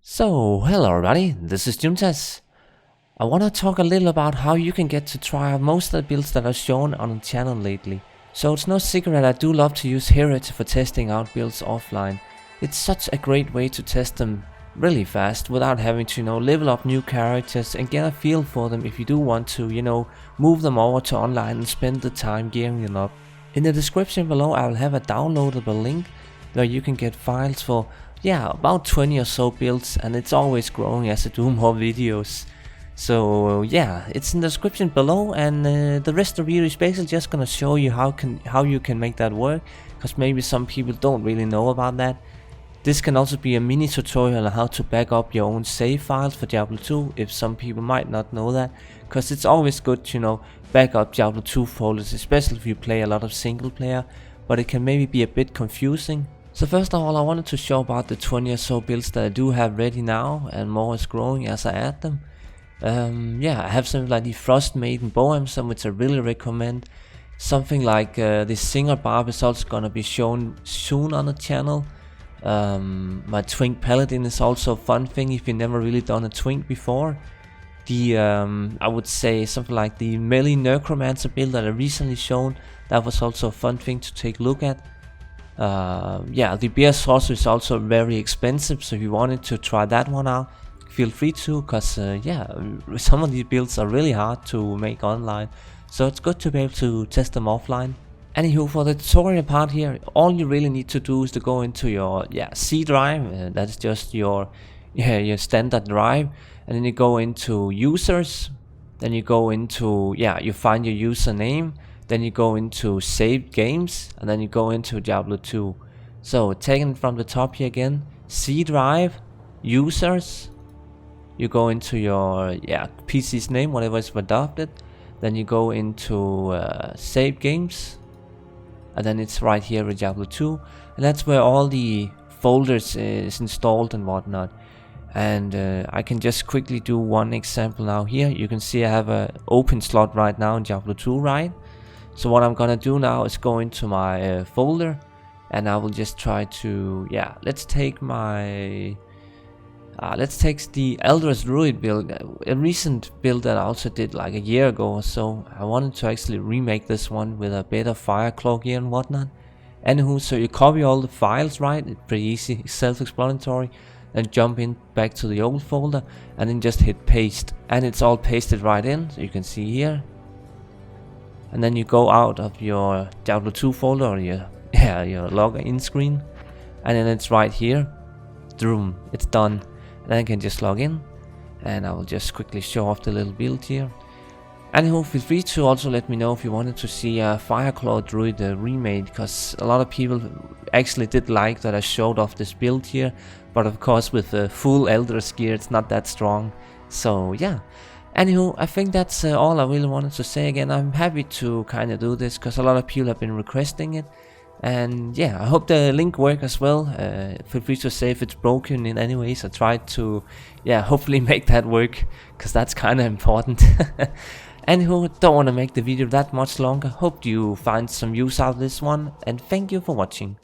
So, hello everybody, this is Djuntas. I want to talk a little about how you can get to try out most of the builds that are shown on the channel lately. So it's no secret I do love to use Heritage for testing out builds offline. It's such a great way to test them really fast without having to, level up new characters and get a feel for them if you do want to, move them over to online and spend the time gearing them up. In the description below I will have a downloadable link where you can get files for about 20 or so builds, and it's always growing as I do more videos. So it's in the description below, and the rest of the video is basically just gonna show you how you can make that work, because maybe some people don't really know about that. This can also be a mini tutorial on how to back up your own save files for Diablo 2 if some people might not know that, because it's always good to back up Diablo 2 folders, especially if you play a lot of single player, but it can maybe be a bit confusing. So first of all, I wanted to show about the 20 or so builds that I do have ready now, and more is growing as I add them. I have something like the Frost Maiden Bow Emblem, which I really recommend. Something like the Singer Barb is also gonna be shown soon on the channel. My Twink Paladin is also a fun thing if you've never really done a Twink before. The I would say something like the Melee Necromancer build that I recently shown, that was also a fun thing to take a look at. The Bear Sorcerer is also very expensive, so if you wanted to try that one out, feel free to, because some of these builds are really hard to make online, so it's good to be able to test them offline. Anywho, for the tutorial part here, all you really need to do is to go into your C drive, that's just your standard drive, and then you go into users, then you go into you find your username, then you go into saved games, and then you go into Diablo 2. So taking it from the top here again, C drive, users, you go into your PC's name, whatever is adopted, then you go into saved games, and then it's right here with Diablo 2, and that's where all the folders is installed and whatnot. And I can just quickly do one example now here. You can see I have an open slot right now in Diablo 2, right? So what I'm gonna do now is go into my folder, and I will just try to let's take the Elder's Druid build, a recent build that I also did like a year ago or so. I wanted to actually remake this one with a better fire cloak here and whatnot. Anywho, so you copy all the files, right? It's pretty easy, self-explanatory. Then jump in back to the old folder, and then just hit paste, and it's all pasted right in, so you can see here. And then you go out of your Diablo 2 folder, or your login screen, and then it's right here. Boom, it's done. And then I can just log in, and I will just quickly show off the little build here. Anywho, feel free to also let me know if you wanted to see a Fireclaw Druid remade, because a lot of people actually did like that I showed off this build here, but of course with the full Elder's gear it's not that strong. So anywho, I think that's all I really wanted to say. Again, I'm happy to kind of do this because a lot of people have been requesting it, and I hope the link works as well. Feel free to say if it's broken in any ways. I tried to hopefully make that work, because that's kind of important. Anywho, don't want to make the video that much longer. Hope you find some use out of this one, and thank you for watching.